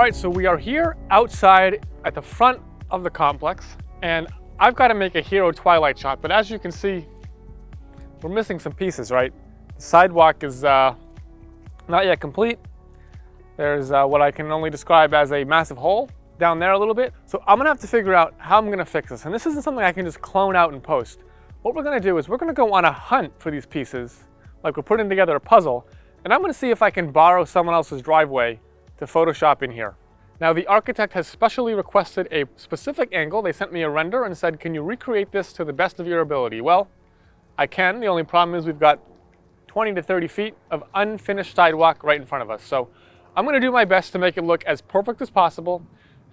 right, so we are here outside at the front of the complex, and I've got to make a hero twilight shot, but as you can see, we're missing some pieces, right? The sidewalk is not yet complete. There's what I can only describe as a massive hole down there a little bit. So I'm gonna have to figure out how I'm gonna fix this. And this isn't something I can just clone out and post. What we're gonna do is we're gonna go on a hunt for these pieces, like we're putting together a puzzle, and I'm gonna see if I can borrow someone else's driveway to Photoshop in here. Now the architect has specially requested a specific angle. They sent me a render and said, can you recreate this to the best of your ability? Well, I can. The only problem is we've got 20 to 30 feet of unfinished sidewalk right in front of us. So I'm gonna do my best to make it look as perfect as possible.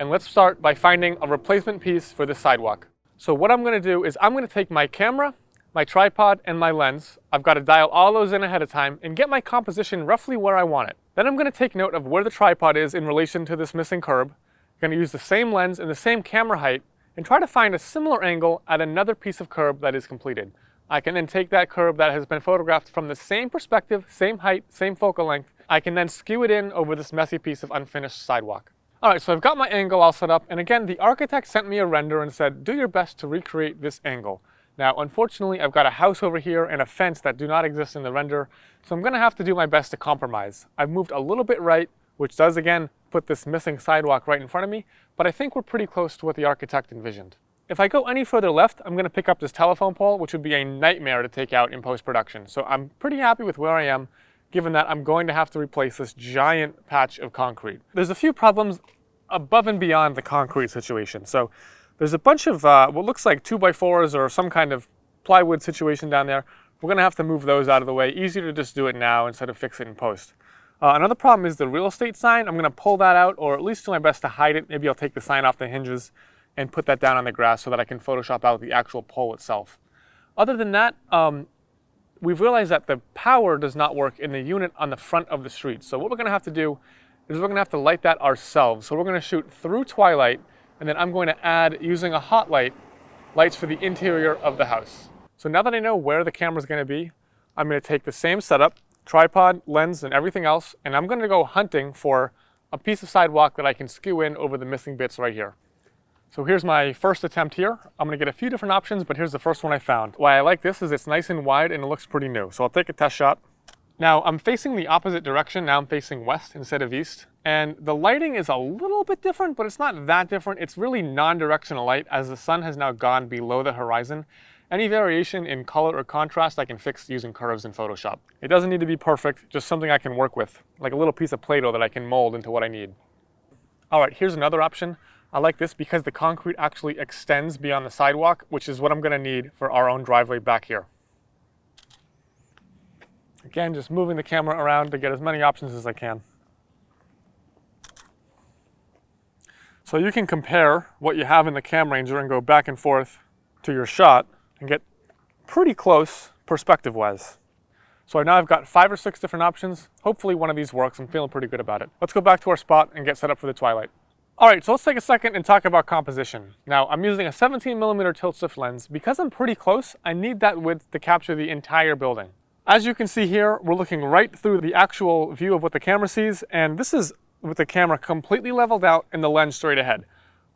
And let's start by finding a replacement piece for this sidewalk. So what I'm gonna do is I'm gonna take my camera, my tripod, and my lens. I've got to dial all those in ahead of time and get my composition roughly where I want it. Then I'm gonna take note of where the tripod is in relation to this missing curb. I'm gonna use the same lens and the same camera height and try to find a similar angle at another piece of curb that is completed. I can then take that curb that has been photographed from the same perspective, same height, same focal length. I can then skew it in over this messy piece of unfinished sidewalk. All right, so I've got my angle all set up, and again, the architect sent me a render and said, do your best to recreate this angle. Now, unfortunately, I've got a house over here and a fence that do not exist in the render, so I'm gonna have to do my best to compromise. I've moved a little bit right, which does again put this missing sidewalk right in front of me, but I think we're pretty close to what the architect envisioned. If I go any further left, I'm gonna pick up this telephone pole, which would be a nightmare to take out in post-production. So I'm pretty happy with where I am, given that I'm going to have to replace this giant patch of concrete. There's a few problems above and beyond the concrete situation. So there's a bunch of what looks like 2x4s or some kind of plywood situation down there. We're gonna have to move those out of the way. Easier to just do it now instead of fix it in post. Another problem is the real estate sign. I'm gonna pull that out, or at least do my best to hide it. Maybe I'll take the sign off the hinges and put that down on the grass so that I can Photoshop out the actual pole itself. Other than that, we've realized that the power does not work in the unit on the front of the street. So what we're gonna have to do is we're gonna have to light that ourselves. So we're gonna shoot through twilight, and then I'm going to add, using a hot light, lights for the interior of the house. So now that I know where the camera's gonna be, I'm gonna take the same setup, tripod, lens, and everything else, and I'm gonna go hunting for a piece of sidewalk that I can skew in over the missing bits right here. So here's my first attempt here. I'm gonna get a few different options, but here's the first one I found. Why I like this is it's nice and wide and it looks pretty new. So I'll take a test shot. Now I'm facing the opposite direction. Now I'm facing west instead of east. And the lighting is a little bit different, but it's not that different. It's really non-directional light as the sun has now gone below the horizon. Any variation in color or contrast I can fix using curves in Photoshop. It doesn't need to be perfect, just something I can work with, like a little piece of Play-Doh that I can mold into what I need. All right, here's another option. I like this because the concrete actually extends beyond the sidewalk, which is what I'm gonna need for our own driveway back here. Again, just moving the camera around to get as many options as I can. So you can compare what you have in the Cam Ranger and go back and forth to your shot and get pretty close perspective-wise. So now I've got 5 or 6 different options. Hopefully one of these works. I'm feeling pretty good about it. Let's go back to our spot and get set up for the twilight. All right, so let's take a second and talk about composition. Now, I'm using a 17mm tilt-shift lens. Because I'm pretty close, I need that width to capture the entire building. As you can see here, we're looking right through the actual view of what the camera sees, and this is with the camera completely leveled out and the lens straight ahead.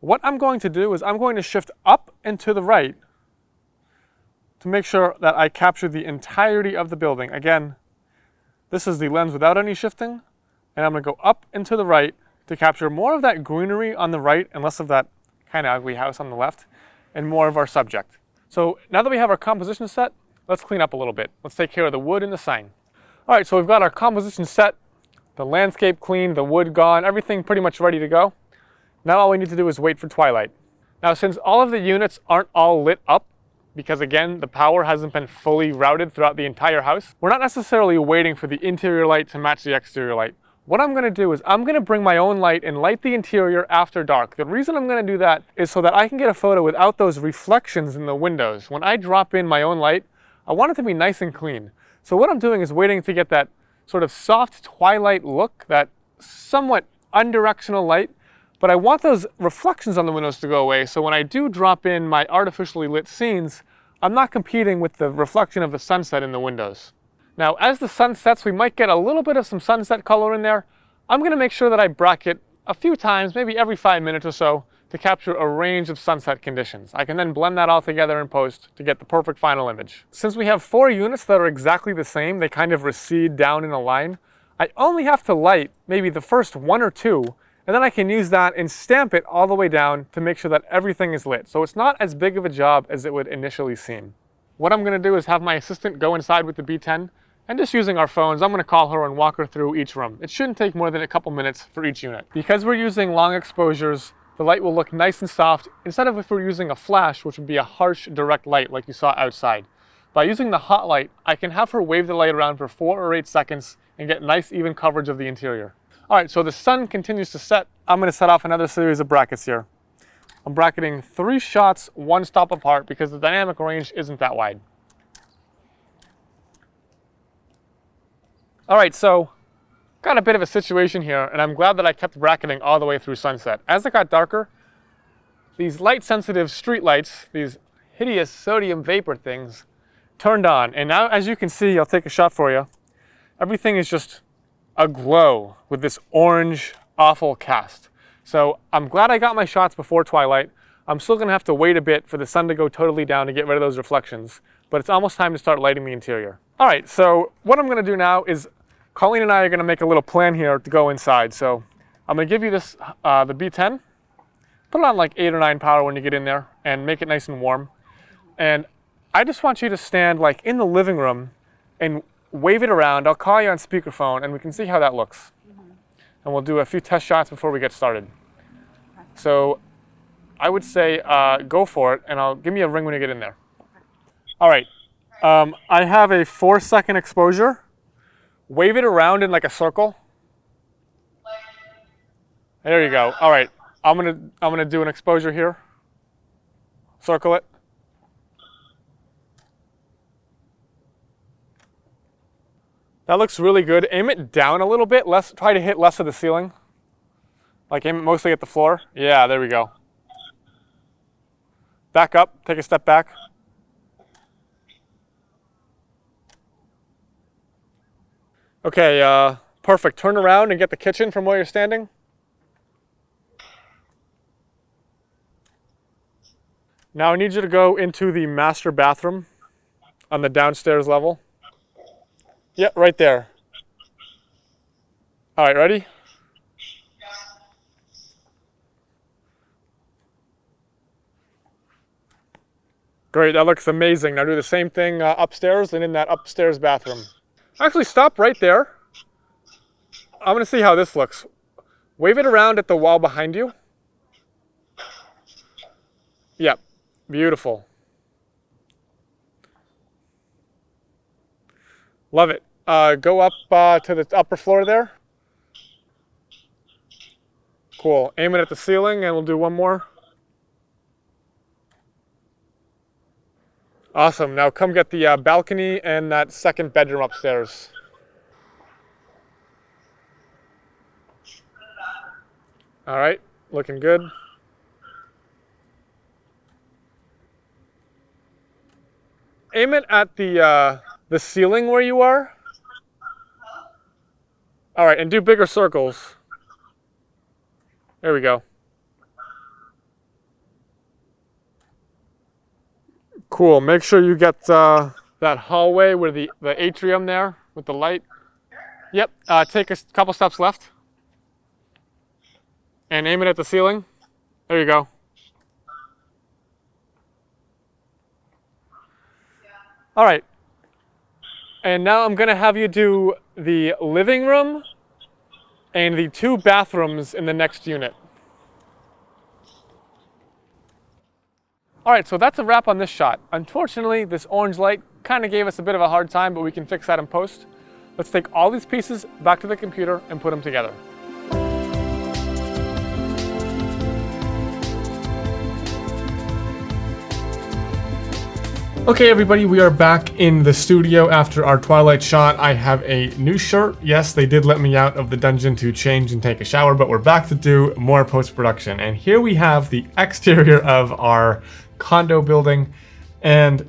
What I'm going to do is I'm going to shift up and to the right to make sure that I capture the entirety of the building. Again, this is the lens without any shifting, and I'm gonna go up and to the right to capture more of that greenery on the right and less of that kind of ugly house on the left, and more of our subject. So now that we have our composition set, let's clean up a little bit. Let's take care of the wood and the sign. All right, so we've got our composition set, the landscape clean, the wood gone, everything pretty much ready to go. Now all we need to do is wait for twilight. Now since all of the units aren't all lit up, because again, the power hasn't been fully routed throughout the entire house, we're not necessarily waiting for the interior light to match the exterior light. What I'm gonna do is I'm gonna bring my own light and light the interior after dark. The reason I'm gonna do that is so that I can get a photo without those reflections in the windows. When I drop in my own light, I want it to be nice and clean. So what I'm doing is waiting to get that sort of soft twilight look, that somewhat undirectional light, but I want those reflections on the windows to go away, so when I do drop in my artificially lit scenes, I'm not competing with the reflection of the sunset in the windows. Now, as the sun sets, we might get a little bit of some sunset color in there. I'm gonna make sure that I bracket a few times, maybe every 5 minutes or so, to capture a range of sunset conditions. I can then blend that all together in post to get the perfect final image. Since we have 4 units that are exactly the same, they kind of recede down in a line, I only have to light maybe the first 1 or 2, and then I can use that and stamp it all the way down to make sure that everything is lit. So it's not as big of a job as it would initially seem. What I'm going to do is have my assistant go inside with the B10, and just using our phones, I'm going to call her and walk her through each room. It shouldn't take more than a couple minutes for each unit. Because we're using long exposures, the light will look nice and soft instead of if we're using a flash, which would be a harsh direct light like you saw outside. By using the hot light, I can have her wave the light around for 4 or 8 seconds and get nice even coverage of the interior. All right, so the sun continues to set. I'm going to set off another series of brackets here. I'm bracketing 3 shots 1 stop apart because the dynamic range isn't that wide. All right, so got a bit of a situation here, and I'm glad that I kept bracketing all the way through sunset. As it got darker, these light-sensitive street lights, these hideous sodium vapor things, turned on. And now, as you can see, I'll take a shot for you, everything is just aglow with this orange, awful cast. So I'm glad I got my shots before twilight. I'm still gonna have to wait a bit for the sun to go totally down to get rid of those reflections, but it's almost time to start lighting the interior. All right, so what I'm gonna do now is Colleen and I are going to make a little plan here to go inside. So I'm going to give you this, the B10, put it on like 8 or 9 power when you get in there and make it nice and warm. And I just want you to stand like in the living room and wave it around. I'll call you on speakerphone and we can see how that looks. And we'll do a few test shots before we get started. So I would say go for it, and give me a ring when you get in there. All right, I have a 4-second exposure. Wave it around in like a circle. There you go. All right, I'm gonna do an exposure here. Circle it. That looks really good. Aim it down a little bit. Try to hit less of the ceiling. Like aim it mostly at the floor. Yeah, there we go. Back up. Take a step back. Okay, perfect. Turn around and get the kitchen from where you're standing. Now I need you to go into the master bathroom on the downstairs level. Yeah, right there. All right, ready? Great, that looks amazing. Now do the same thing upstairs and in that upstairs bathroom. Actually, stop right there. I'm going to see how this looks. Wave it around at the wall behind you. Yep, beautiful. Love it. Go up to the upper floor there. Cool. Aim it at the ceiling and we'll do one more. Awesome. Now come get the balcony and that second bedroom upstairs. All right, looking good. Aim it at the ceiling where you are. All right, and do bigger circles. There we go. Cool. Make sure you get that hallway where the atrium there with the light. Yep. Take a couple steps left. And aim it at the ceiling. There you go. All right. And now I'm going to have you do the living room and the 2 bathrooms in the next unit. All right, so that's a wrap on this shot. Unfortunately, this orange light kind of gave us a bit of a hard time, but we can fix that in post. Let's take all these pieces back to the computer and put them together. Okay, everybody, we are back in the studio after our twilight shot. I have a new shirt. Yes, they did let me out of the dungeon to change and take a shower, but we're back to do more post-production. And here we have the exterior of our condo building, and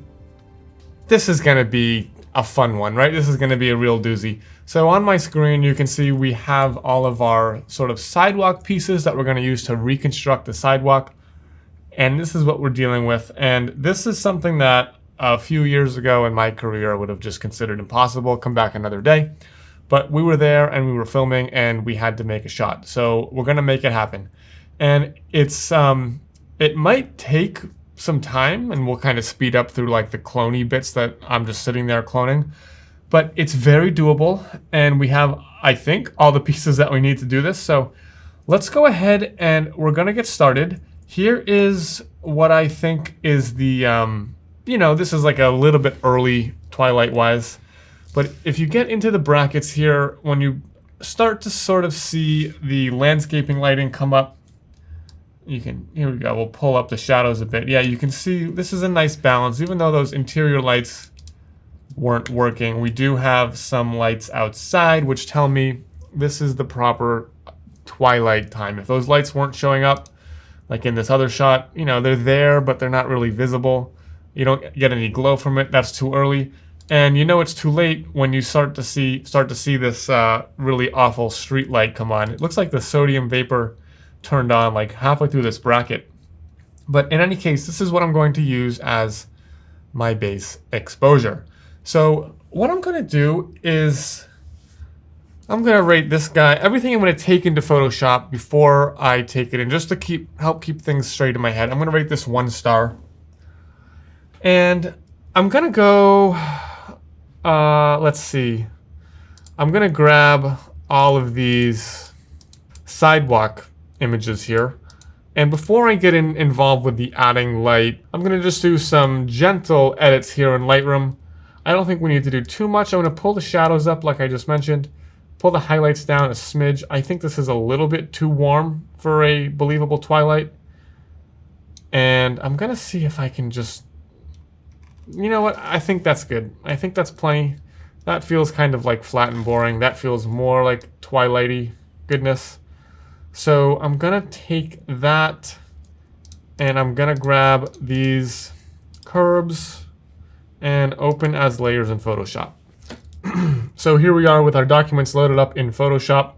this is going to be a fun one, right? This is going to be a real doozy. So on my screen, you can see we have all of our sort of sidewalk pieces that we're going to use to reconstruct the sidewalk. And this is what we're dealing with. And this is something that a few years ago in my career I would have just considered impossible. Come back another day. But we were there and we were filming and we had to make a shot. So we're going to make it happen. And it's it might take some time, and we'll kind of speed up through like the cloney bits that I'm just sitting there cloning. But it's very doable, and we have, I think, all the pieces that we need to do this. So let's go ahead and we're going to get started. Here is what I think is the, you know, this is like a little bit early Twilight-wise. But if you get into the brackets here, when you start to sort of see the landscaping lighting come up, you can, here we go, we'll pull up the shadows a bit. Yeah, you can see this is a nice balance. Even though those interior lights weren't working, we do have some lights outside, which tell me this is the proper twilight time. If those lights weren't showing up, like in this other shot, you know, they're there, but they're not really visible. You don't get any glow from it. That's too early. And you know it's too late when you start to see this really awful street light come on. It looks like the sodium vapor turned on like halfway through this bracket. But in any case, this is what I'm going to use as my base exposure. So what I'm going to do is I'm going to rate this guy, everything I'm going to take into Photoshop before I take it in, just to help keep things straight in my head. I'm going to rate this 1 star. And I'm going to go, let's see. I'm going to grab all of these sidewalk images here. And before I get involved with the adding light, I'm going to just do some gentle edits here in Lightroom. I don't think we need to do too much. I'm going to pull the shadows up like I just mentioned. Pull the highlights down a smidge. I think this is a little bit too warm for a believable twilight. And I'm going to see if I can just... You know what? I think that's good. I think that's plenty. That feels kind of like flat and boring. That feels more like twilighty goodness. So I'm going to take that and I'm going to grab these curbs and open as layers in Photoshop. So here we are with our documents loaded up in Photoshop.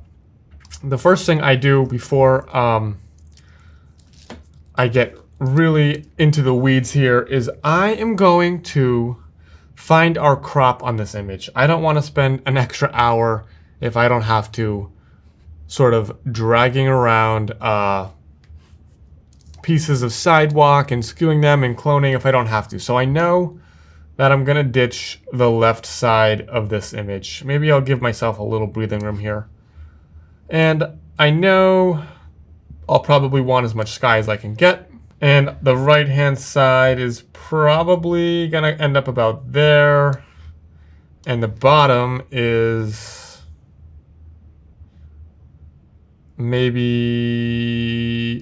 The first thing I do before I get really into the weeds here is I am going to find our crop on this image. I don't want to spend an extra hour if I don't have to sort of dragging around pieces of sidewalk and skewing them and cloning if I don't have to. So I know that I'm going to ditch the left side of this image. Maybe I'll give myself a little breathing room here. And I know I'll probably want as much sky as I can get. And the right-hand side is probably going to end up about there. And the bottom is maybe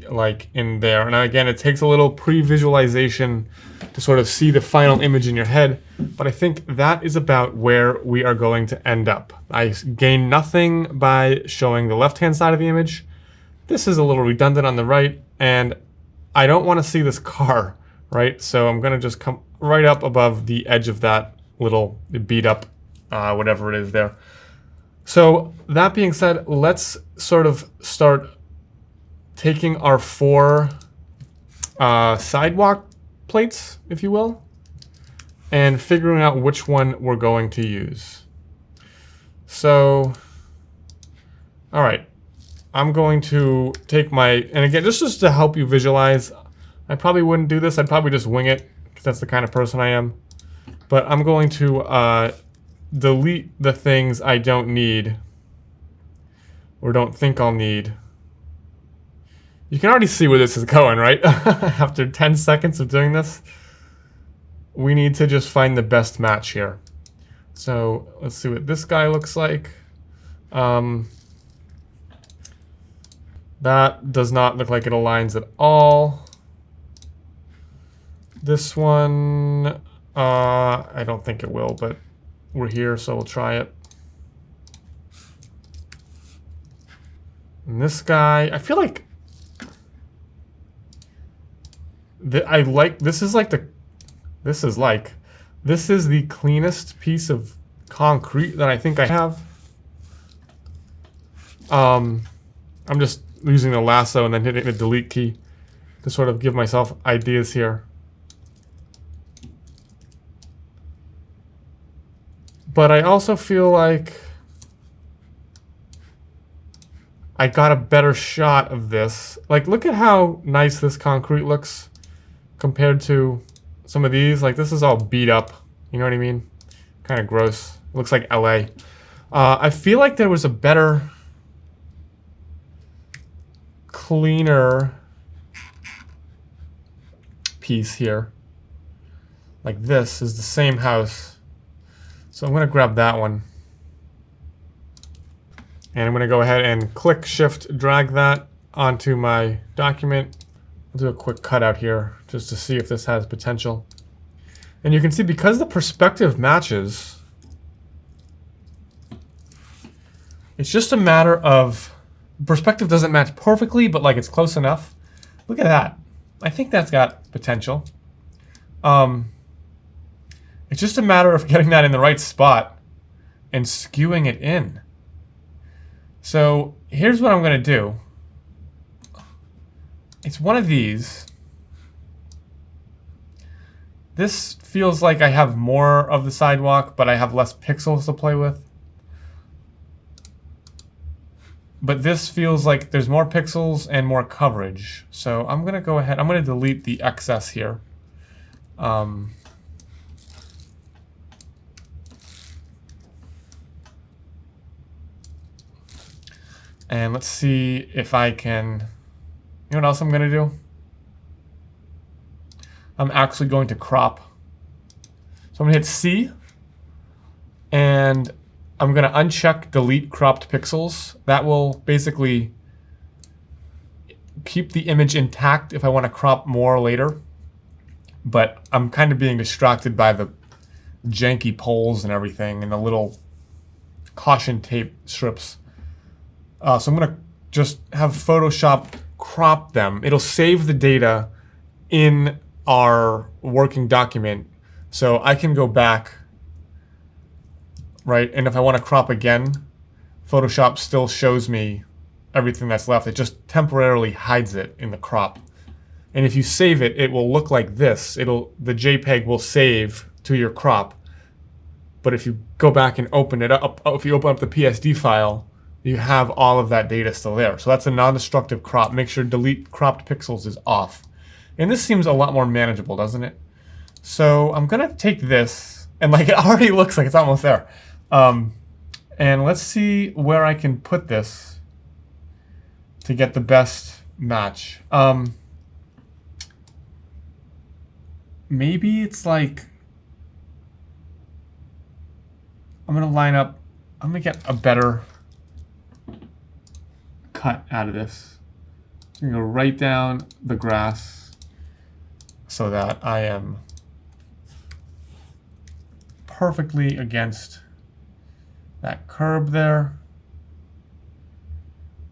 like in there. And again, it takes a little pre-visualization to sort of see the final image in your head. But I think that is about where we are going to end up. I gain nothing by showing the left-hand side of the image. This is a little redundant on the right. And I don't want to see this car, right? So I'm going to just come right up above the edge of that little beat up, whatever it is there. So that being said, let's sort of start taking our 4 sidewalk plates, if you will, and figuring out which one we're going to use. So, all right. I'm going to take my, and again, just to help you visualize, I probably wouldn't do this. I'd probably just wing it because that's the kind of person I am. But I'm going to delete the things I don't need or don't think I'll need. You can already see where this is going, right? After 10 seconds of doing this, we need to just find the best match here. So let's see what this guy looks like. That does not look like it aligns at all. This one, I don't think it will, but we're here, so we'll try it. And this guy, I feel like this is like This is the cleanest piece of concrete that I think I have. I'm just using the lasso and then hitting the delete key to sort of give myself ideas here. But I also feel like I got a better shot of this. Like, look at how nice this concrete looks compared to some of these. Like, this is all beat up. You know what I mean? Kind of gross. It looks like LA. I feel like there was a better, cleaner piece here. Like, this is the same house. So I'm going to grab that one. And I'm going to go ahead and click, shift, drag that onto my document. I'll do a quick cutout here just to see if this has potential. And you can see because the perspective matches, it's just a matter of, perspective doesn't match perfectly, but like it's close enough. Look at that. I think that's got potential. It's just a matter of getting that in the right spot and skewing it in. So here's what I'm going to do. It's one of these. This feels like I have more of the sidewalk, but I have less pixels to play with. But this feels like there's more pixels and more coverage. So I'm going to go ahead. I'm going to delete the excess here. And let's see if I can, you know what else I'm going to do? I'm actually going to crop. So I'm going to hit C, and I'm going to uncheck delete cropped pixels. That will basically keep the image intact if I want to crop more later. But I'm kind of being distracted by the janky poles and everything and the little caution tape strips. So I'm going to just have Photoshop crop them. It'll save the data in our working document. So I can go back, right? And if I want to crop again, Photoshop still shows me everything that's left. It just temporarily hides it in the crop. And if you save it, it will look like this. The JPEG will save to your crop. But if you go back and open it up, if you open up the PSD file, you have all of that data still there. So that's a non-destructive crop. Make sure delete cropped pixels is off. And this seems a lot more manageable, doesn't it? So I'm going to take this, and like it already looks like it's almost there. And let's see where I can put this to get the best match. Maybe it's like, I'm going to line up, I'm going to get a better cut out of this. So I'm going to go right down the grass so that I am perfectly against that curb there.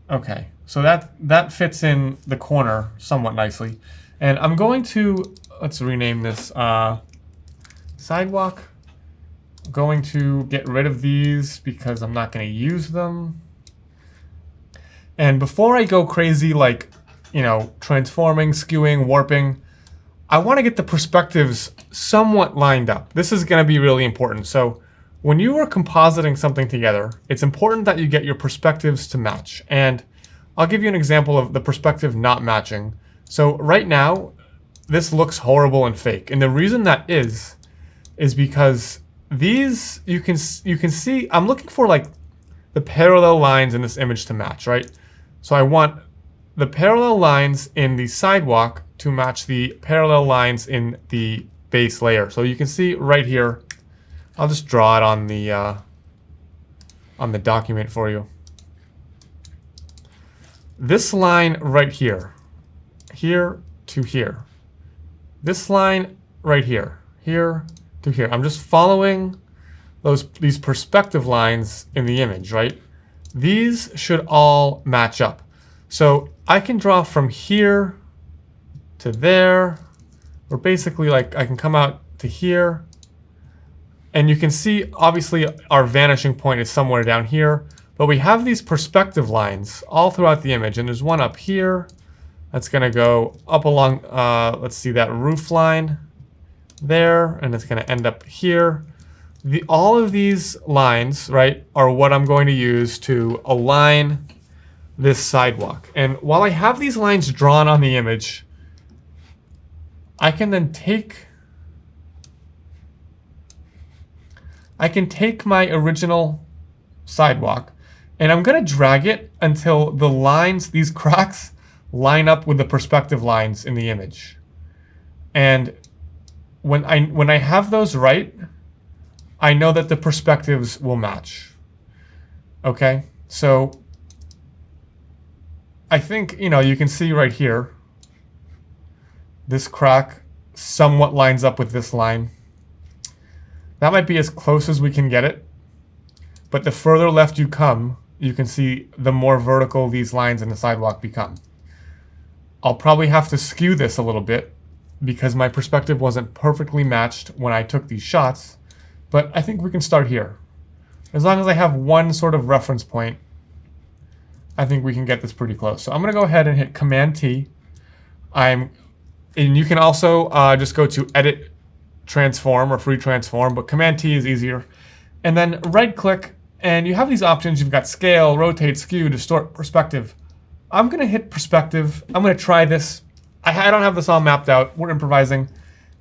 Okay, so that fits in the corner somewhat nicely. And I'm going to, let's rename this sidewalk. I'm going to get rid of these because I'm not going to use them. And before I go crazy, like, you know, transforming, skewing, warping, I want to get the perspectives somewhat lined up. This is going to be really important. So when you are compositing something together, it's important that you get your perspectives to match. And I'll give you an example of the perspective not matching. So right now, this looks horrible and fake. And the reason that is because these, you can see, I'm looking for like the parallel lines in this image to match, right? So I want the parallel lines in the sidewalk to match the parallel lines in the base layer. So you can see right here, I'll just draw it on the document for you. This line right here, here to here. This line right here, here to here. I'm just following these perspective lines in the image, right? These should all match up. So I can draw from here to there, or basically like I can come out to here, And you can see, obviously, our vanishing point is somewhere down here, but we have these perspective lines all throughout the image. And there's one up here that's going to go up along, let's see, that roof line there, and it's going to end up here. All of these lines, right, are what I'm going to use to align this sidewalk. And while I have these lines drawn on the image, I can then take my original sidewalk and I'm going to drag it until the lines, these cracks, line up with the perspective lines in the image. And when I have those right, I know that the perspectives will match. Okay, so I think, you can see right here, this crack somewhat lines up with this line. That might be as close as we can get it, but the further left you come, you can see the more vertical these lines in the sidewalk become. I'll probably have to skew this a little bit because my perspective wasn't perfectly matched when I took these shots, but I think we can start here. As long as I have one sort of reference point, I think we can get this pretty close. So I'm going to go ahead and hit Command-T. And you can also just go to Edit Transform or Free Transform, but Command-T is easier. And then right-click, and you have these options. You've got Scale, Rotate, Skew, Distort, Perspective. I'm going to hit Perspective. I'm going to try this. I don't have this all mapped out. We're improvising.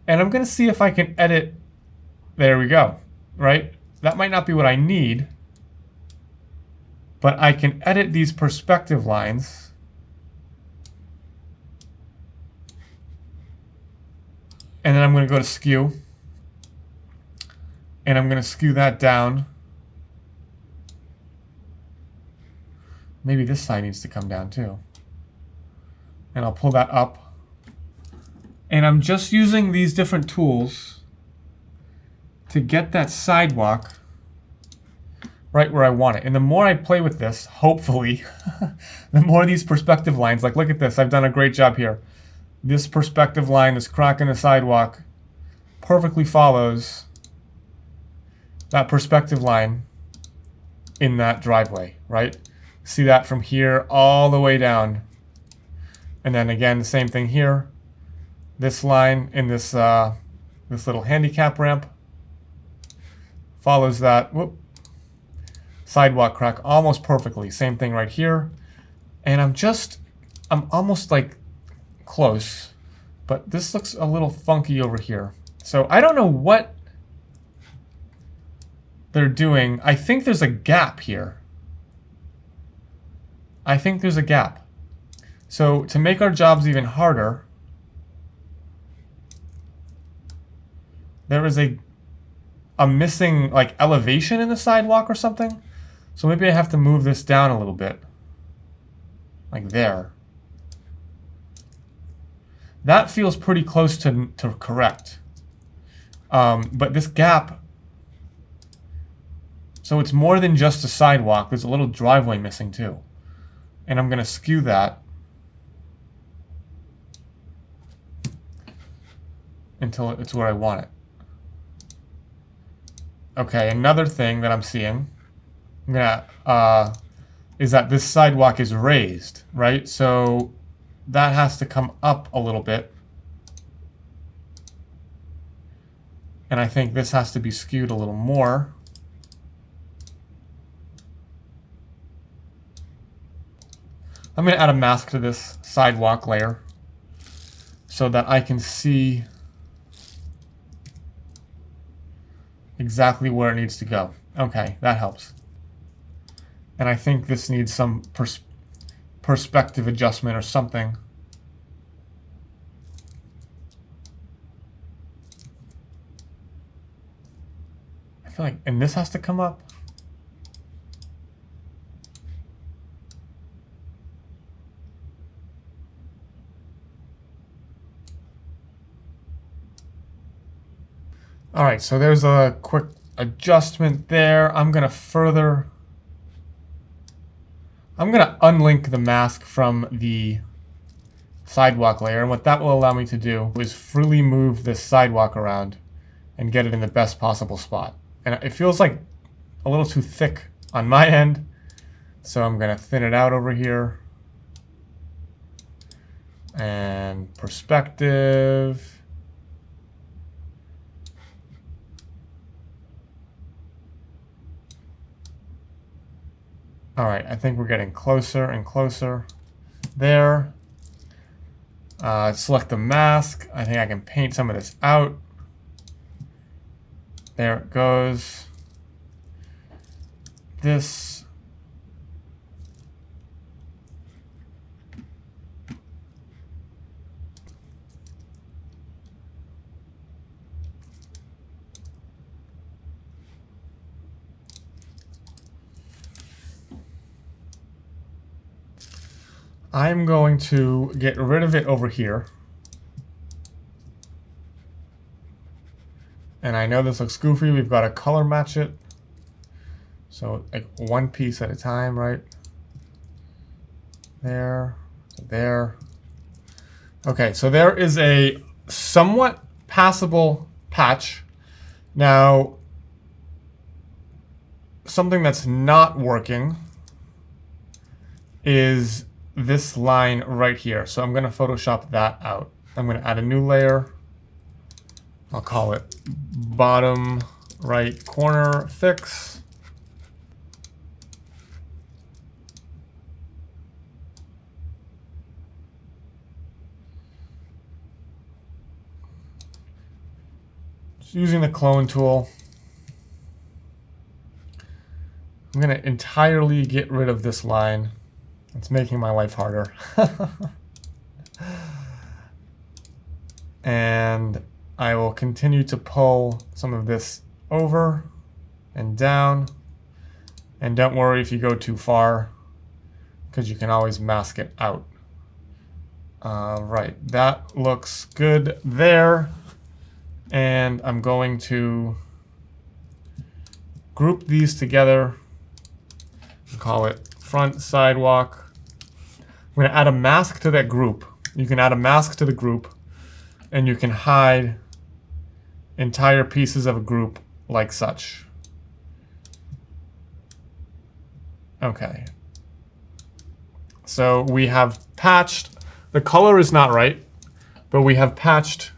And I'm going to see if I can edit. There we go, right? That might not be what I need, but I can edit these perspective lines. And then I'm going to go to Skew. And I'm going to skew that down. Maybe this side needs to come down too. And I'll pull that up. And I'm just using these different tools to get that sidewalk right where I want it. And the more I play with this, hopefully, the more these perspective lines, like look at this, I've done a great job here. This perspective line, this crack in the sidewalk, perfectly follows that perspective line in that driveway, right? See that from here all the way down. And then again, the same thing here. This line in this this little handicap ramp follows that sidewalk crack almost perfectly. Same thing right here. And I'm almost like close, but this looks a little funky over here. So I don't know what they're doing. I think there's a gap here. I think there's a gap. So to make our jobs even harder, there is a missing like elevation in the sidewalk or something. So maybe I have to move this down a little bit. Like there. That feels pretty close to correct. But this gap, so it's more than just a sidewalk. There's a little driveway missing too. And I'm going to skew that until it's where I want it. Okay, another thing that I'm seeing is that this sidewalk is raised, right? So that has to come up a little bit. And I think this has to be skewed a little more. I'm going to add a mask to this sidewalk layer so that I can see exactly where it needs to go. Okay, that helps. And I think this needs some perspective adjustment or something. I feel like, and this has to come up. All right, so there's a quick adjustment there. I'm going to unlink the mask from the sidewalk layer. And what that will allow me to do is freely move this sidewalk around and get it in the best possible spot. And it feels like a little too thick on my end, so I'm going to thin it out over here. And perspective. All right, I think we're getting closer and closer there. Select the mask. I think I can paint some of this out. There it goes. This. I'm going to get rid of it over here. And I know this looks goofy. We've got to color match it. So like one piece at a time, right? There, there. Okay, so there is a somewhat passable patch. Now, something that's not working is this line right here. So I'm going to Photoshop that out. I'm going to add a new layer. I'll call it bottom right corner fix. Just using the clone tool. I'm going to entirely get rid of this line. It's making my life harder. And I will continue to pull some of this over and down. And don't worry if you go too far, because you can always mask it out. Right, that looks good there. And I'm going to group these together and call it front sidewalk. I'm going to add a mask to that group. You can add a mask to the group, and you can hide entire pieces of a group like such. Okay. So we have patched, the color is not right, but we have patched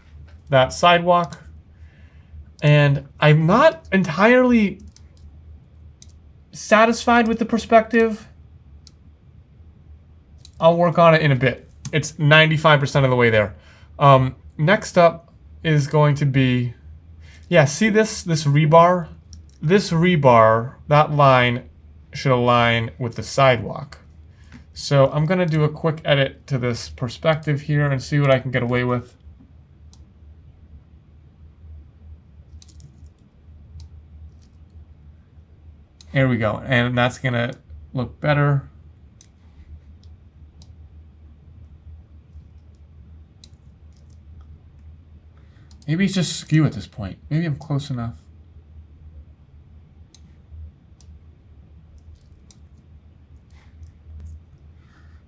that sidewalk. And I'm not entirely satisfied with the perspective. I'll work on it in a bit. It's 95% of the way there. Next up is going to be, yeah, see this rebar? This rebar, that line should align with the sidewalk. So I'm going to do a quick edit to this perspective here and see what I can get away with. Here we go, and that's going to look better. Maybe it's just skew at this point. Maybe I'm close enough.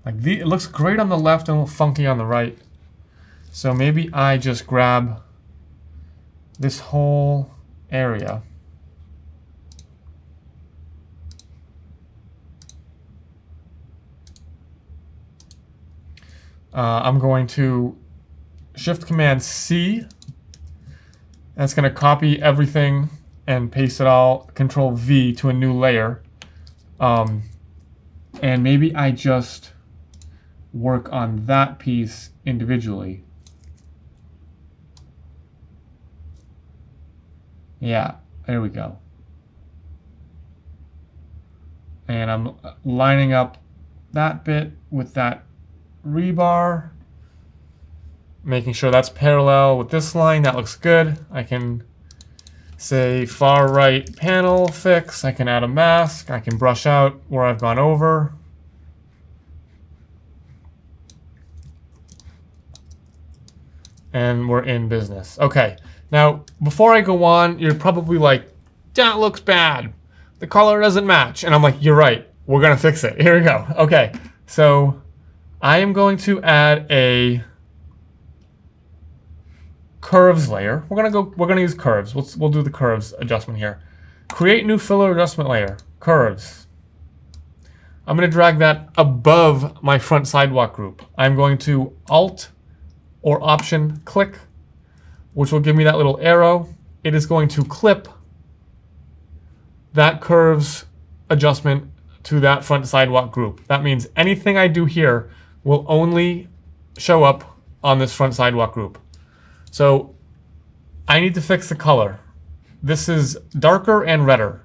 Like it looks great on the left and a little funky on the right. So maybe I just grab this whole area. I'm going to Shift Command C. That's going to copy everything and paste it all, Control V to a new layer. And maybe I just work on that piece individually. Yeah, there we go. And I'm lining up that bit with that rebar, making sure that's parallel with this line. That looks good. I can say far right panel fix. I can add a mask. I can brush out where I've gone over. And we're in business. Okay, now before I go on, you're probably like, that looks bad. The color doesn't match. And I'm like, you're right. We're gonna fix it. Here we go. Okay, so I am going to add a curves layer. We're gonna use curves. We'll do the curves adjustment here. Create new filler adjustment layer. Curves. I'm gonna drag that above my front sidewalk group. I'm going to Alt or Option click, which will give me that little arrow. It is going to clip that curves adjustment to that front sidewalk group. That means anything I do here will only show up on this front sidewalk group. So I need to fix the color. This is darker and redder.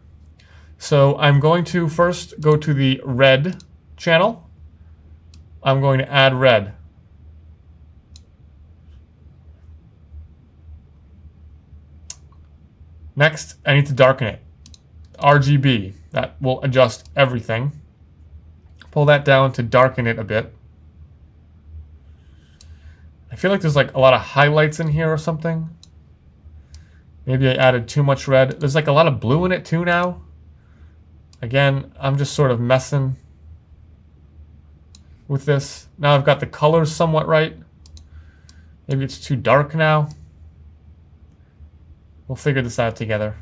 So I'm going to first go to the red channel. I'm going to add red. Next, I need to darken it. RGB, that will adjust everything. Pull that down to darken it a bit. I feel like there's like a lot of highlights in here or something. Maybe I added too much red. There's like a lot of blue in it too now. Again, I'm just sort of messing with this. Now I've got the colors somewhat right. Maybe it's too dark now. We'll figure this out together.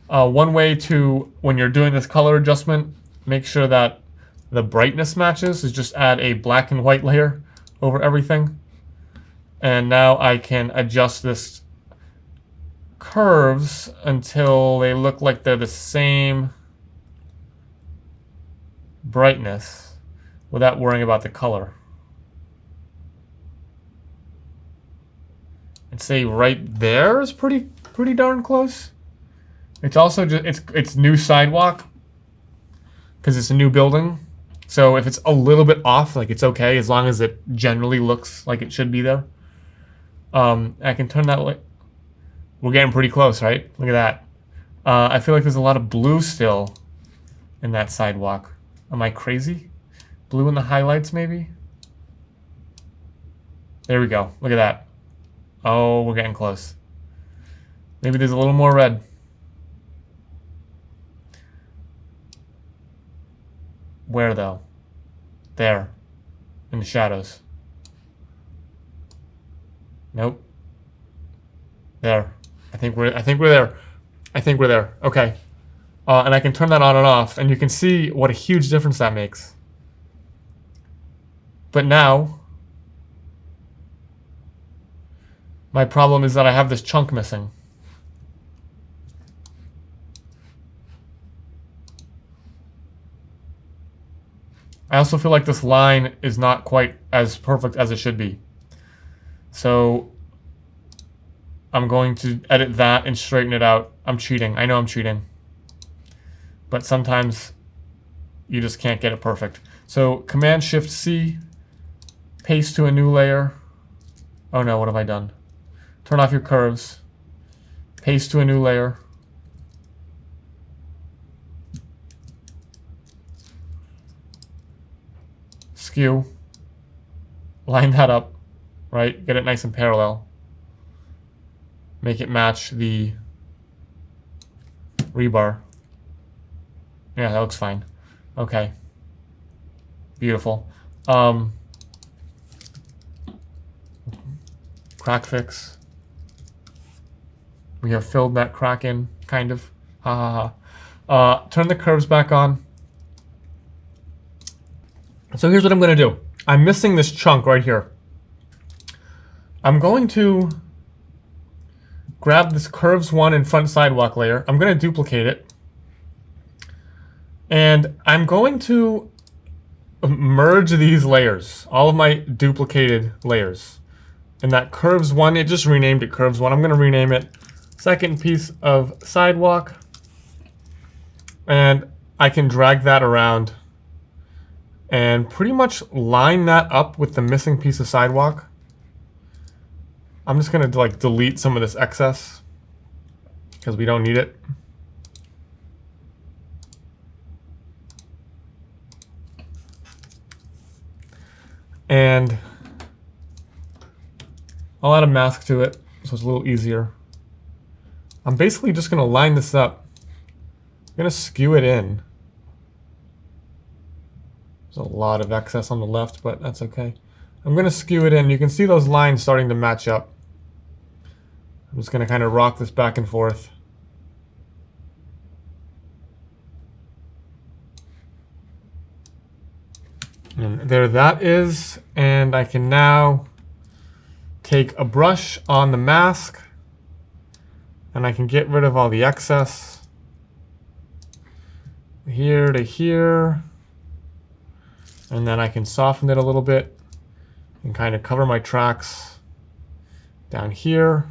One way to, when you're doing this color adjustment, make sure that the brightness matches is just add a black and white layer over everything. And now I can adjust this curves until they look like they're the same brightness without worrying about the color. And say right there is pretty darn close. It's also just it's new sidewalk because it's a new building. So if it's a little bit off, like it's okay as long as it generally looks like it should be there. I can turn that way. We're getting pretty close, right? Look at that. I feel like there's a lot of blue still in that sidewalk. Am I crazy? Blue in the highlights, maybe? There we go. Look at that. Oh, we're getting close. Maybe there's a little more red. Where though? There. In the shadows. Nope. There. I think we're there. I think we're there. Okay. And I can turn that on and off, and you can see what a huge difference that makes. But now, my problem is that I have this chunk missing. I also feel like this line is not quite as perfect as it should be. So I'm going to edit that and straighten it out. I'm cheating. I know I'm cheating. But sometimes you just can't get it perfect. So Command-Shift-C, paste to a new layer. Oh no, what have I done? Turn off your curves. Paste to a new layer. Skew. Line that up, right? Get it nice and parallel. Make it match the rebar. Yeah, that looks fine. Okay. Beautiful. Crack fix. We have filled that crack in, kind of. Ha ha ha. Turn the curves back on. So here's what I'm going to do. I'm missing this chunk right here. I'm going to grab this curves one and front sidewalk layer. I'm going to duplicate it. And I'm going to merge these layers, all of my duplicated layers. And that curves one, it just renamed it curves one. I'm going to rename it second piece of sidewalk. And I can drag that around and pretty much line that up with the missing piece of sidewalk. I'm just going to like delete some of this excess because we don't need it. And I'll add a mask to it so it's a little easier. I'm basically just going to line this up. I'm going to skew it in. There's a lot of excess on the left, but that's okay. I'm going to skew it in. You can see those lines starting to match up. I'm just going to kind of rock this back and forth. And there that is. And I can now take a brush on the mask and I can get rid of all the excess. Here to here. And then I can soften it a little bit and kind of cover my tracks down here.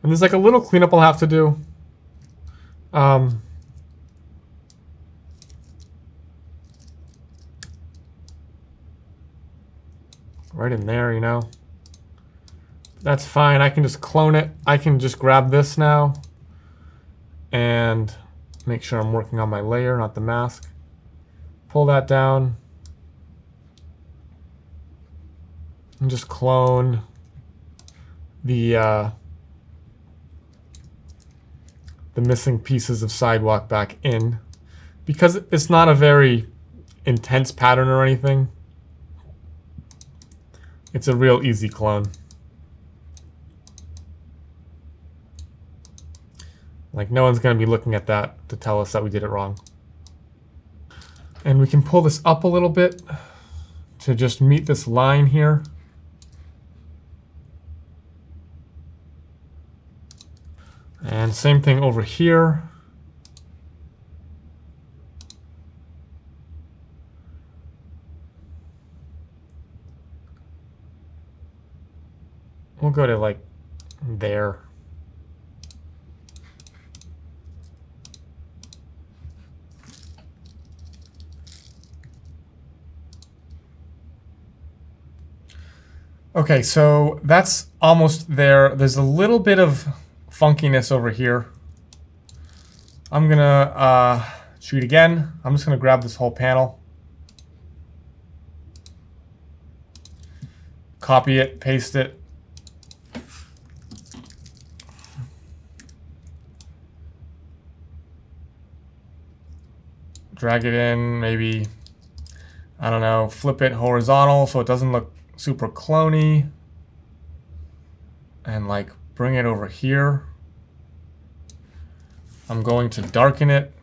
And there's like a little cleanup I'll have to do. Right in there, you know. That's fine. I can just clone it. I can just grab this now and make sure I'm working on my layer, not the mask. Pull that down. And just clone the missing pieces of sidewalk back in. Because it's not a very intense pattern or anything, it's a real easy clone. Like, no one's going to be looking at that to tell us that we did it wrong. And we can pull this up a little bit to just meet this line here. And same thing over here. We'll go to like there. Okay, so that's almost there. There's a little bit of funkiness over here. I'm gonna shoot again. I'm just gonna grab this whole panel, copy it, paste it. Drag it in, maybe, I don't know, flip it horizontal so it doesn't look super cloney. And like bring it over here. I'm going to darken it.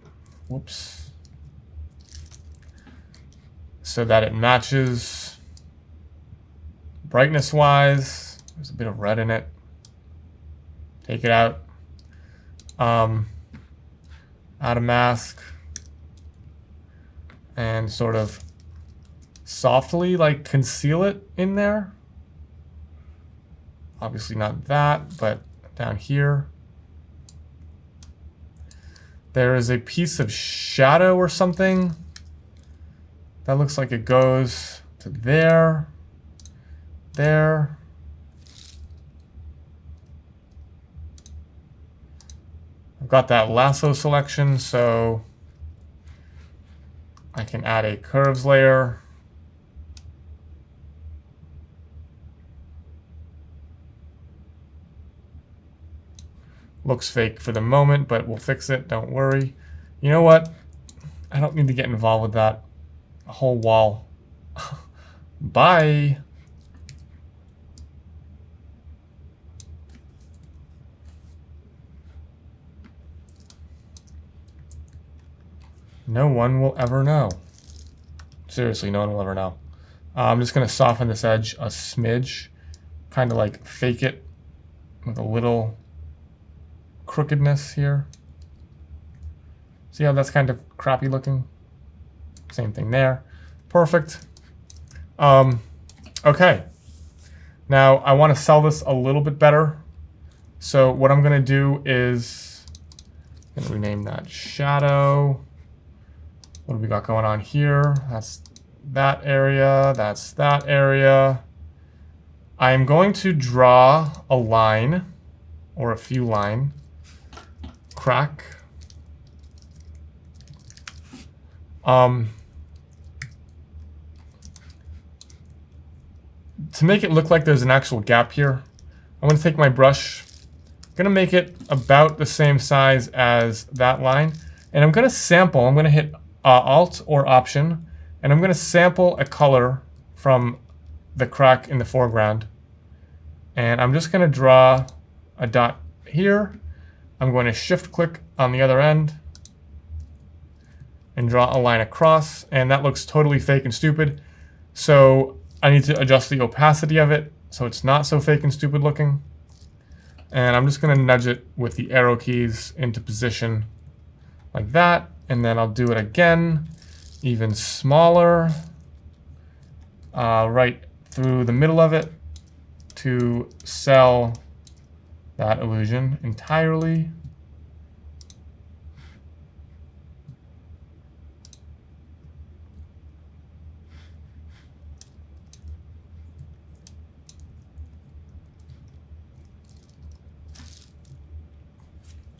Whoops. So that it matches brightness wise. There's a bit of red in it. Take it out. Add a mask. And sort of softly like conceal it in there. Obviously not that, but down here. There is a piece of shadow or something. That looks like it goes to there, there. I've got that lasso selection, so I can add a curves layer. Looks fake for the moment, but we'll fix it, don't worry. You know what? I don't need to get involved with that whole wall. Bye. No one will ever know. Seriously, no one will ever know. I'm just going to soften this edge a smidge, kind of like fake it with a little crookedness here. See how that's kind of crappy looking? Same thing there. Perfect. Okay. Now I want to sell this a little bit better. So what I'm going to do is I'm going to rename that shadow. What do we got going on here? That's that area. That's that area. I'm going to draw a line or a few line. Crack. To make it look like there's an actual gap here, I'm going to take my brush. I'm going to make it about the same size as that line. And I'm going to sample. I'm going to hit Alt or Option, and I'm going to sample a color from the crack in the foreground. And I'm just going to draw a dot here. I'm going to shift click on the other end and draw a line across, and that looks totally fake and stupid. So I need to adjust the opacity of it so it's not so fake and stupid looking. And I'm just going to nudge it with the arrow keys into position like that. And then I'll do it again, even smaller, right through the middle of it to sell that illusion entirely.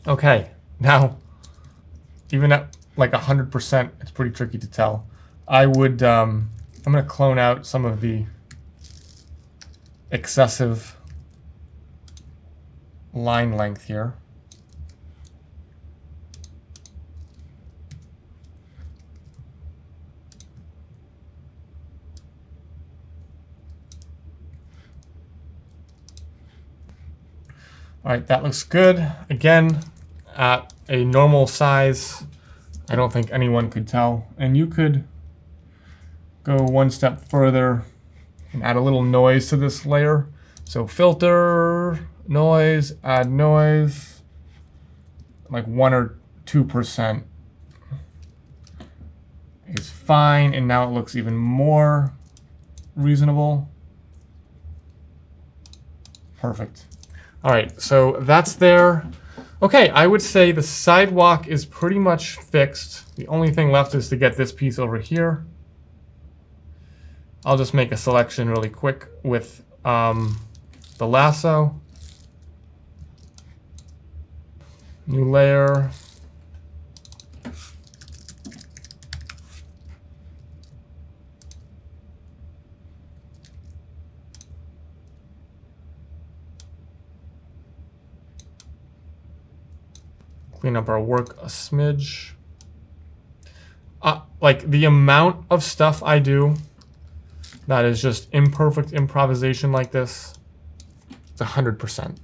Okay, now, even at like 100%, it's pretty tricky to tell. I'm going to clone out some of the excessive line length here. All right, that looks good. Again, at a normal size, I don't think anyone could tell. And you could go one step further and add a little noise to this layer. So filter, noise, add noise, like 1 or 2% is fine. And now it looks even more reasonable. Perfect. All right, so that's there. Okay, I would say the sidewalk is pretty much fixed. The only thing left is to get this piece over here. I'll just make a selection really quick with the lasso. New layer. Clean up our work a smidge. Like the amount of stuff I do that is just imperfect improvisation like this, it's 100%.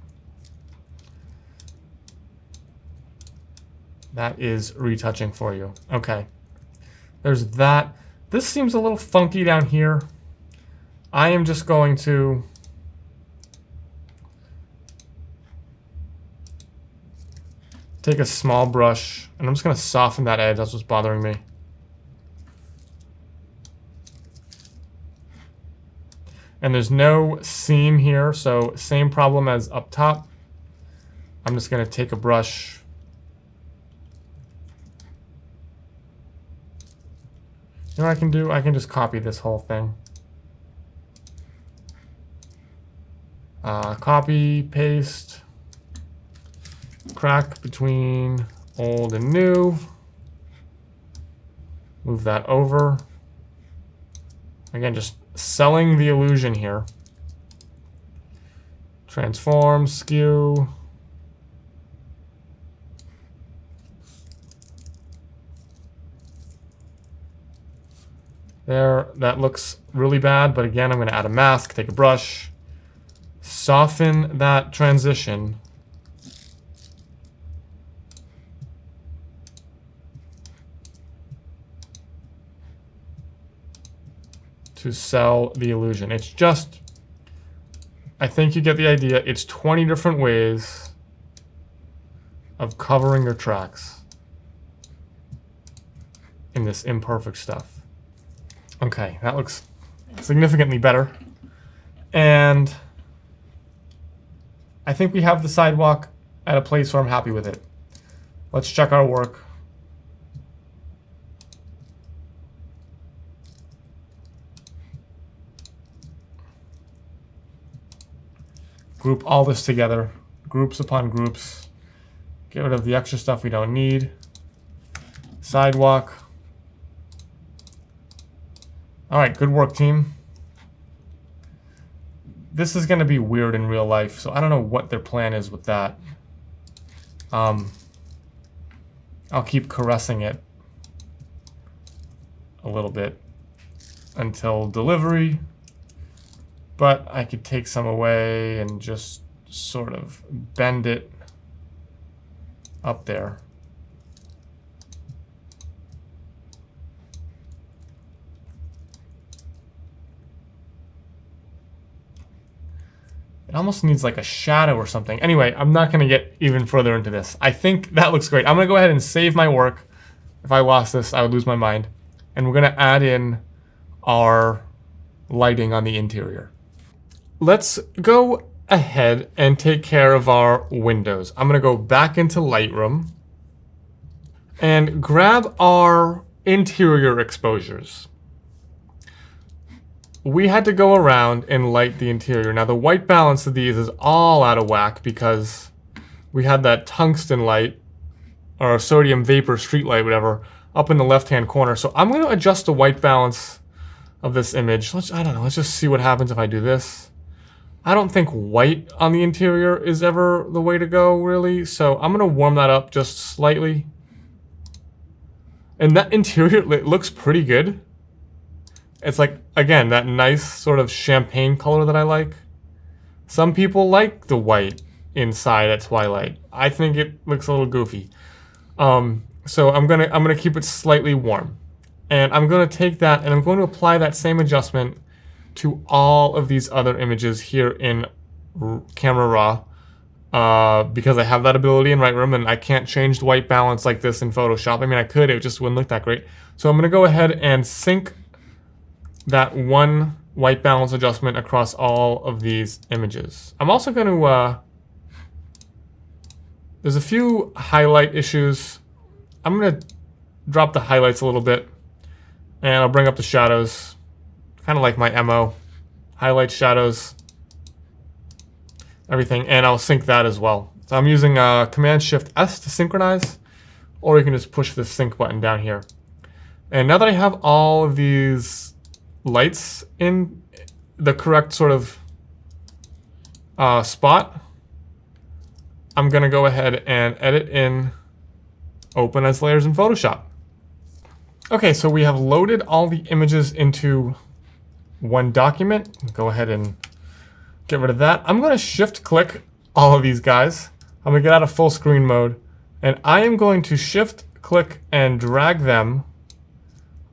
That is retouching for you. Okay, there's that. This seems a little funky down here. I am just going to take a small brush, and I'm just going to soften that edge. That's what's bothering me. And there's no seam here, so same problem as up top. I'm just going to take a brush. You know what I can do? I can just copy this whole thing. Copy, paste. Crack between old and new. Move that over. Again, just selling the illusion here. Transform, skew. There, that looks really bad, but again, I'm going to add a mask, take a brush, soften that transition. To sell the illusion. It's just, I think you get the idea. It's 20 different ways of covering your tracks in this imperfect stuff. Okay, that looks significantly better. And I think we have the sidewalk at a place where I'm happy with it. Let's check our work. Group all this together, groups upon groups. Get rid of the extra stuff we don't need. Sidewalk. All right, good work, team. This is gonna be weird in real life, so I don't know what their plan is with that. I'll keep caressing it. a little bit until delivery, but I could take some away and just sort of bend it up there. It almost needs like a shadow or something. Anyway, I'm not gonna get even further into this. I think that looks great. I'm gonna go ahead and save my work. If I lost this, I would lose my mind. And we're gonna add in our lighting on the interior. Let's go ahead and take care of our windows. I'm gonna go back into Lightroom and grab our interior exposures. We had to go around and light the interior. Now the white balance of these is all out of whack because we had that tungsten light or sodium vapor street light, whatever, up in the left-hand corner. So I'm going to adjust the white balance of this image. I don't know, let's just see what happens if I do this. I don't think white on the interior is ever the way to go, really. So I'm going to warm that up just slightly. And that interior, it looks pretty good. It's like, again, that nice sort of champagne color that I like. Some people like the white inside at twilight. I think it looks a little goofy. So I'm gonna keep it slightly warm. And I'm gonna take that and I'm going to apply that same adjustment to all of these other images here in Camera Raw. Because I have that ability in Lightroom and I can't change the white balance like this in Photoshop. I mean, I could, it just wouldn't look that great. So I'm gonna go ahead and sync that one white balance adjustment across all of these images. I'm also going to, there's a few highlight issues. I'm going to drop the highlights a little bit and I'll bring up the shadows, kind of like my MO. Highlight, shadows, everything, and I'll sync that as well. So I'm using Command-Shift-S to synchronize, or you can just push the sync button down here. And now that I have all of these lights in the correct sort of spot, I'm going to go ahead and edit in Open as Layers in Photoshop. Okay, so we have loaded all the images into one document. Go ahead and get rid of that. I'm going to shift click all of these guys. I'm going to get out of full screen mode, and I am going to shift click and drag them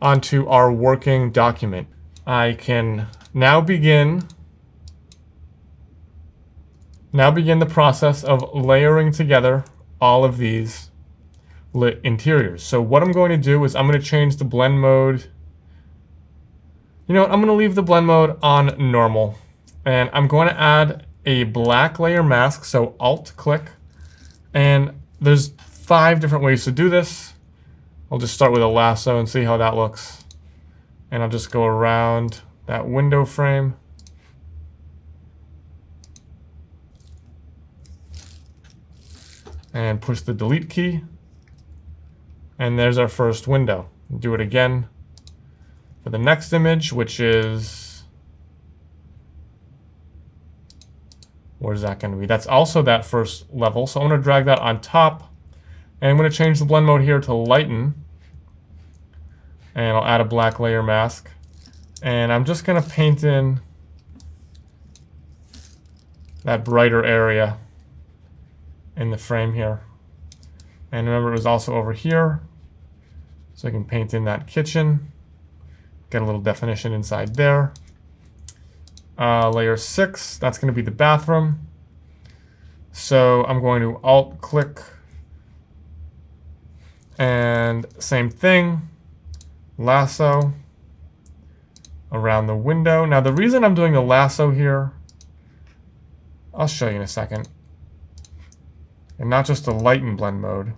onto our working document. I can now begin the process of layering together all of these lit interiors. So what I'm going to do is I'm going to change the blend mode. You know what, I'm going to leave the blend mode on normal. And I'm going to add a black layer mask, so Alt click. And there's 5 different ways to do this. I'll just start with a lasso and see how that looks. And I'll just go around that window frame. And push the delete key. And there's our first window. Do it again for the next image, which is, where's that going to be? That's also that first level. So I'm going to drag that on top. And I'm going to change the blend mode here to lighten. And I'll add a black layer mask. And I'm just going to paint in that brighter area in the frame here. And remember, it was also over here. So I can paint in that kitchen. Get a little definition inside there. Layer 6, that's going to be the bathroom. So I'm going to Alt click. And same thing. Lasso around the window. Now the reason I'm doing the lasso here, I'll show you in a second, and not just the lighten blend mode,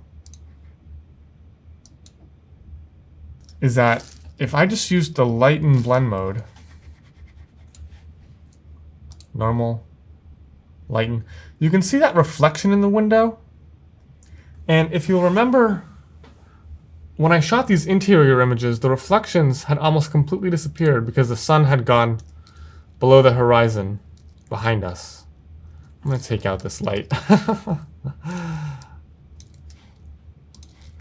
is that if I just use the lighten blend mode, normal, lighten, you can see that reflection in the window. And if you'll remember, when I shot these interior images, the reflections had almost completely disappeared because the sun had gone below the horizon behind us. I'm going to take out this light. I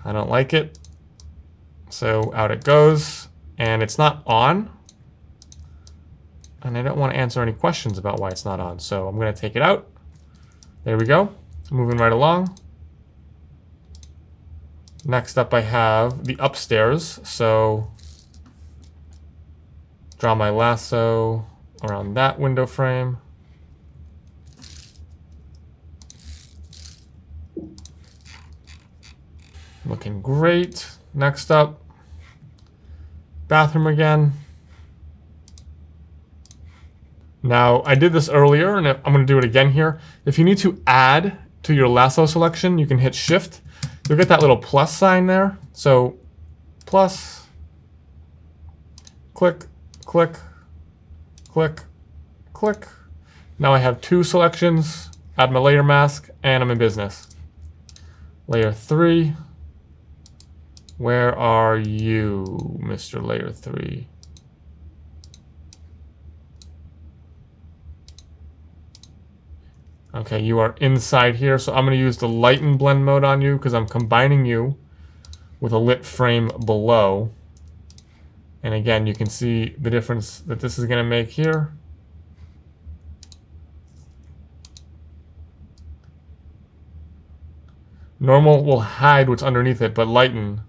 don't like it. So out it goes. and it's not on. And I don't want to answer any questions about why it's not on, so I'm going to take it out. There we go. Moving right along. Next up I have the upstairs, so draw my lasso around that window frame. Looking great. Next up, bathroom again. Now, I did this earlier, and I'm going to do it again here. If you need to add to your lasso selection, you can hit Shift. You'll get that little plus sign there. So, plus, click, click, click, click. Now I have 2 selections. Add my layer mask, and I'm in business. Layer 3. Where are you, Mr. Layer 3? Okay, you are inside here, so I'm going to use the lighten blend mode on you because I'm combining you with a lit frame below. And again, you can see the difference that this is going to make here. Normal will hide what's underneath it, but lighten.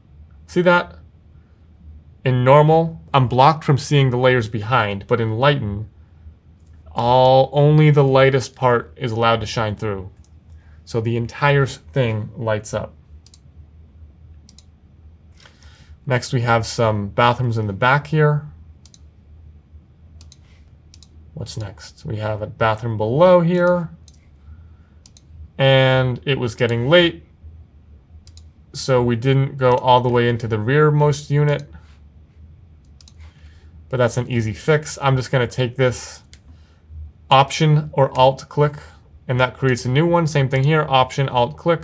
See that? In normal, I'm blocked from seeing the layers behind, but in lighten, only the lightest part is allowed to shine through. So the entire thing lights up. Next we have some bathrooms in the back here. What's next? We have a bathroom below here. And it was getting late, so we didn't go all the way into the rearmost unit. But that's an easy fix. I'm just going to take this Option or Alt click, and that creates a new one. Same thing here, Option, Alt click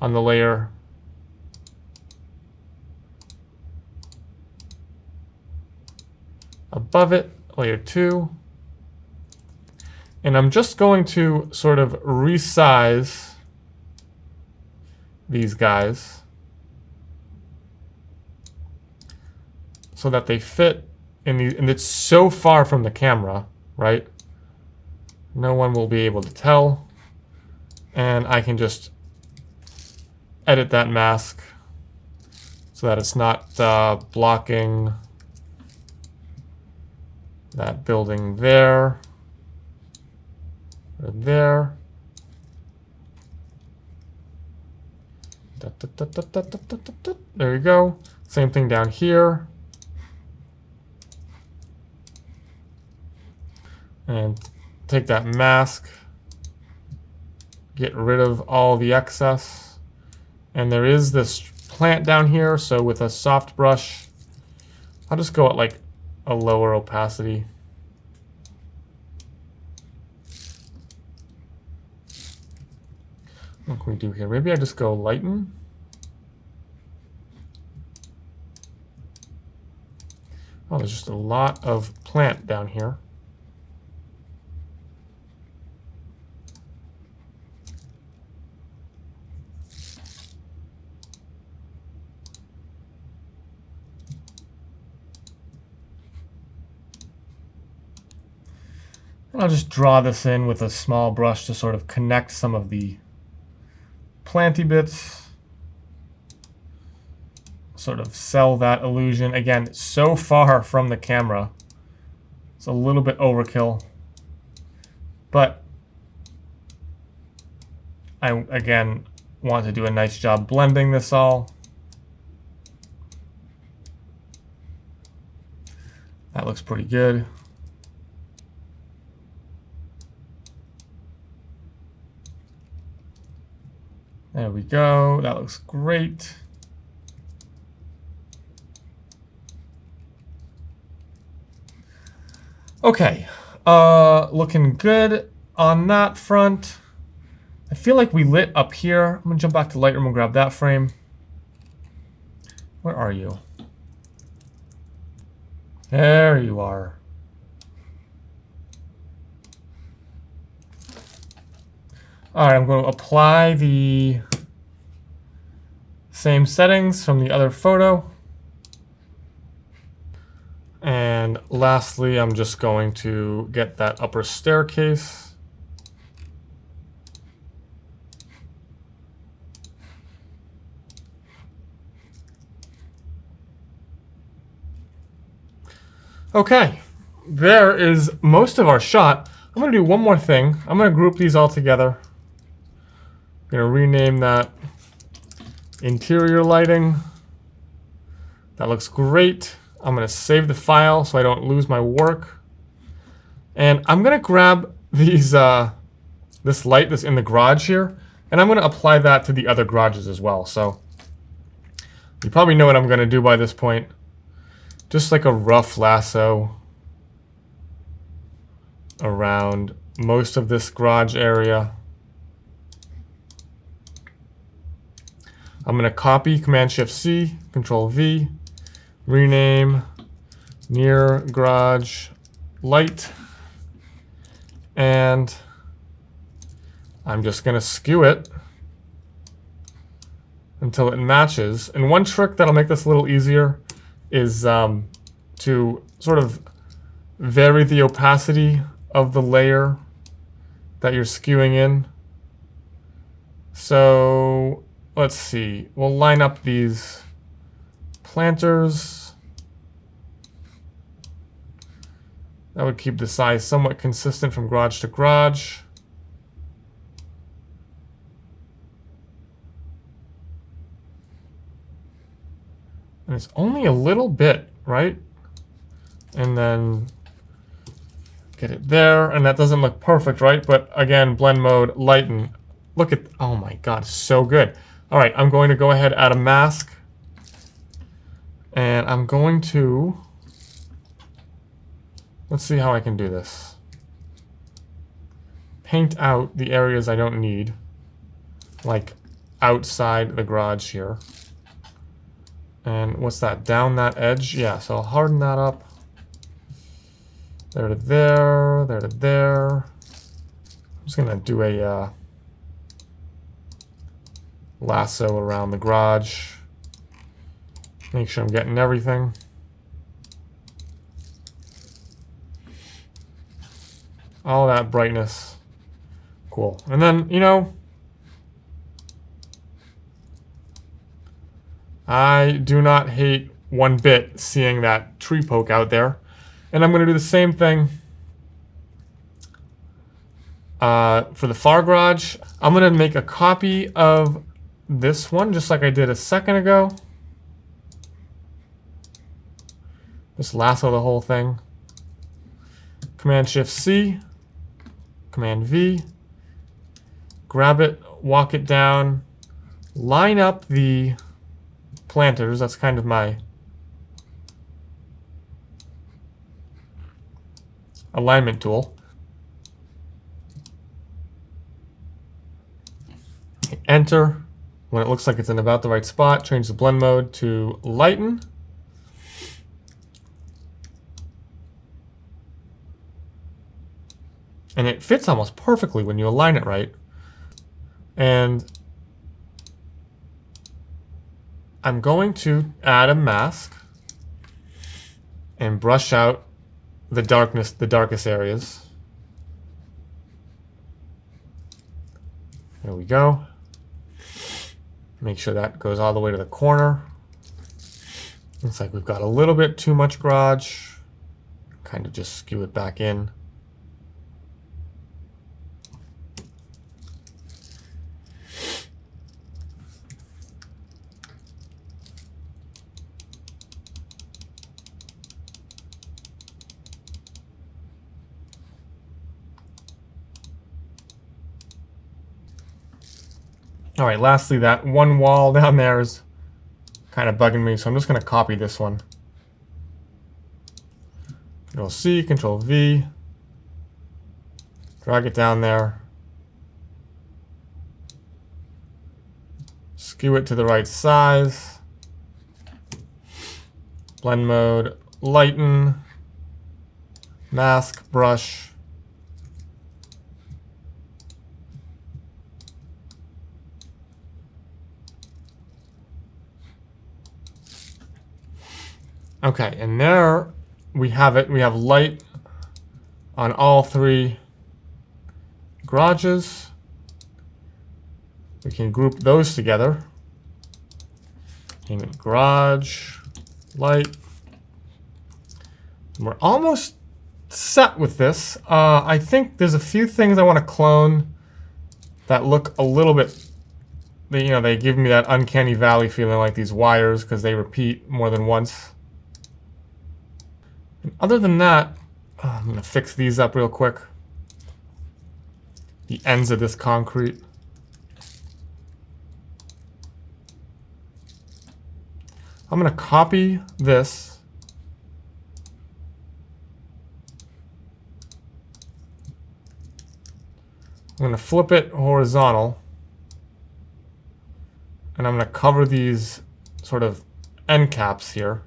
on the layer. Above it, layer 2. And I'm just going to sort of resize these guys so that they fit in the, and it's so far from the camera, right? No one will be able to tell. And I can just edit that mask so that it's not blocking that building there or there. There you go. Same thing down here. And take that mask, get rid of all the excess. And there is this plant down here, so with a soft brush, I'll just go at like a lower opacity. What can we do here? Maybe I just go lighten. Oh, there's just a lot of plant down here. I'll just draw this in with a small brush to sort of connect some of the planty bits. Sort of sell that illusion. Again, it's so far from the camera. It's a little bit overkill. But I, again, want to do a nice job blending this all. That looks pretty good. There we go. That looks great. Okay, looking good on that front. I feel like we lit up here. I'm gonna jump back to Lightroom and grab that frame. Where are you? There you are. All right, I'm going to apply the same settings from the other photo. And lastly, I'm just going to get that upper staircase. Okay, there is most of our shot. I'm going to do one more thing. I'm going to group these all together. I'm going to rename that interior lighting. That looks great. I'm going to save the file so I don't lose my work. And I'm going to grab these, this light that's in the garage here, and I'm going to apply that to the other garages as well. So you probably know what I'm going to do by this point. Just like a rough lasso around most of this garage area. I'm going to copy Command-Shift-C, Control-V, rename near garage light, and I'm just going to skew it until it matches. And one trick that'll make this a little easier is to sort of vary the opacity of the layer that you're skewing in. So let's see, we'll line up these planters. That would keep the size somewhat consistent from garage to garage. And it's only a little bit, right? And then get it there, and that doesn't look perfect, right? But again, blend mode, lighten. Look at, oh my God, so good. All right, I'm going to go ahead, add a mask. And I'm going to, let's see how I can do this. Paint out the areas I don't need, like outside the garage here. And what's that, down that edge? Yeah, so I'll harden that up. There to there, there to there. I'm just gonna do a lasso around the garage. Make sure I'm getting everything. All that brightness. Cool. And then, you know, I do not hate one bit seeing that tree poke out there. And I'm going to do the same thing for the far garage. I'm going to make a copy of this one, just like I did a second ago. Just lasso the whole thing. Command-Shift-C, Command-V. Grab it, walk it down, line up the planters. That's kind of my alignment tool. Enter. When it looks like it's in about the right spot, change the blend mode to lighten. And it fits almost perfectly when you align it right. And I'm going to add a mask and brush out the darkness, the darkest areas. There we go. Make sure that goes all the way to the corner. Looks like we've got a little bit too much garage. Kind of just skew it back in. All right, lastly, that one wall down there is kind of bugging me, so I'm just going to copy this one. Control-C, Control-V. Drag it down there. Skew it to the right size. Blend mode, lighten. Mask, brush. Okay, and there we have it. We have light on all 3 garages. We can group those together. Garage, light. And we're almost set with this. I think there's a few things I want to clone that look a little bit, they give me that uncanny valley feeling, like these wires, because they repeat more than once. And other than that, I'm going to fix these up real quick. The ends of this concrete. I'm going to copy this. I'm going to flip it horizontal. And I'm going to cover these sort of end caps here.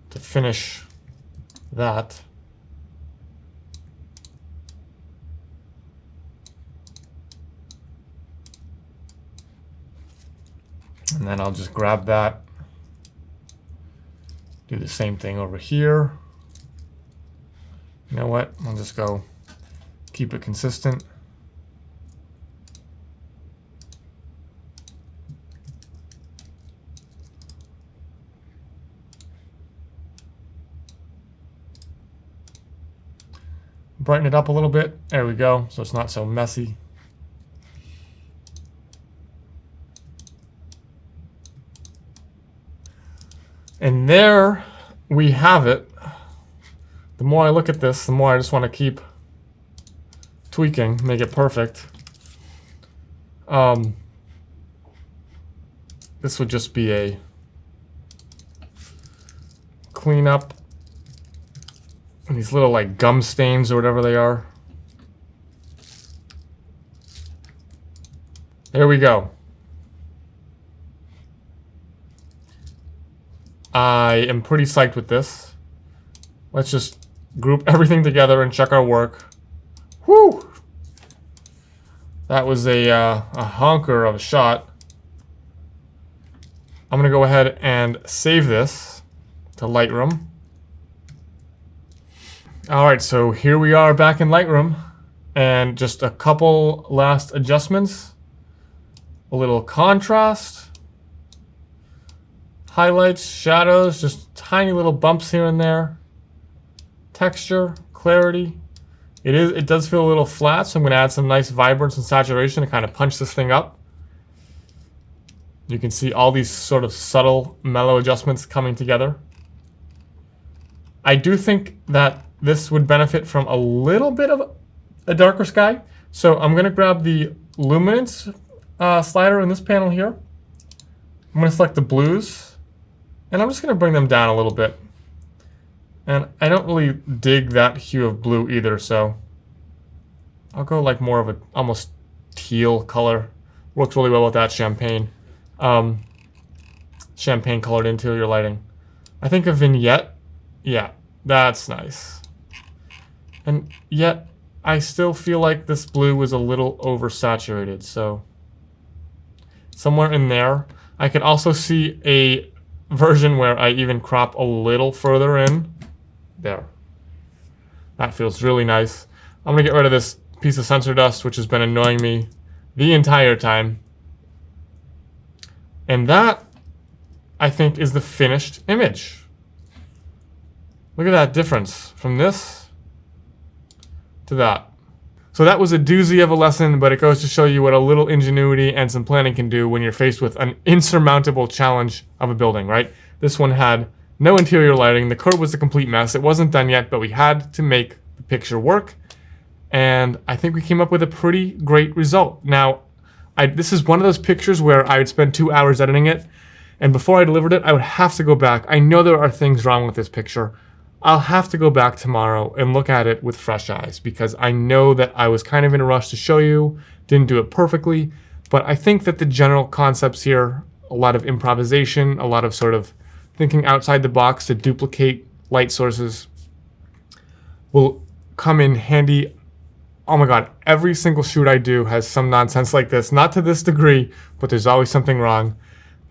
To finish that. And then I'll just grab that. Do the same thing over here. You know what? I'll just go keep it consistent. Brighten it up a little bit. There we go. So it's not so messy. And there we have it. The more I look at this, the more I just want to keep tweaking, make it perfect. This would just be a cleanup. And these little like gum stains or whatever they are. There we go. I am pretty psyched with this. Let's just group everything together and check our work. Whew! That was a honker of a shot. I'm gonna go ahead and save this to Lightroom. All right, so here we are back in Lightroom, and just a couple last adjustments. A little contrast, highlights, shadows, just tiny little bumps here and there. Texture, clarity. It does feel a little flat, so I'm gonna add some nice vibrance and saturation to kind of punch this thing up. You can see all these sort of subtle, mellow adjustments coming together. I do think that this would benefit from a little bit of a darker sky. So I'm gonna grab the luminance slider in this panel here. I'm gonna select the blues, and I'm just gonna bring them down a little bit. And I don't really dig that hue of blue either, so I'll go like more of a almost teal color. Works really well with that champagne. Champagne colored interior lighting. I think a vignette, yeah, that's nice. And yet, I still feel like this blue is a little oversaturated, so somewhere in there. I can also see a version where I even crop a little further in. There. That feels really nice. I'm gonna get rid of this piece of sensor dust, which has been annoying me the entire time. And that, I think, is the finished image. Look at that difference from this to that. So that was a doozy of a lesson, but it goes to show you what a little ingenuity and some planning can do when you're faced with an insurmountable challenge of a building, right? This one had no interior lighting. The curb was a complete mess. It wasn't done yet, but we had to make the picture work. And I think we came up with a pretty great result. Now, this is one of those pictures where I would spend 2 hours editing it, and before I delivered it, I would have to go back. I know there are things wrong with this picture. I'll have to go back tomorrow and look at it with fresh eyes, because I know that I was kind of in a rush to show you, didn't do it perfectly, but I think that the general concepts here, a lot of improvisation, a lot of sort of thinking outside the box to duplicate light sources, will come in handy oh my God, every single shoot I do has some nonsense like this. Not to this degree, but there's always something wrong.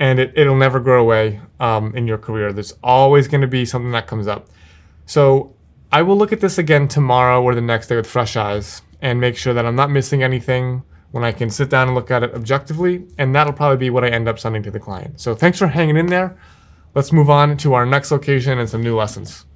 And it'll never go away in your career. There's always going to be something that comes up. So I will look at this again tomorrow or the next day with fresh eyes and make sure that I'm not missing anything when I can sit down and look at it objectively. And that'll probably be what I end up sending to the client. So thanks for hanging in there. Let's move on to our next location and some new lessons.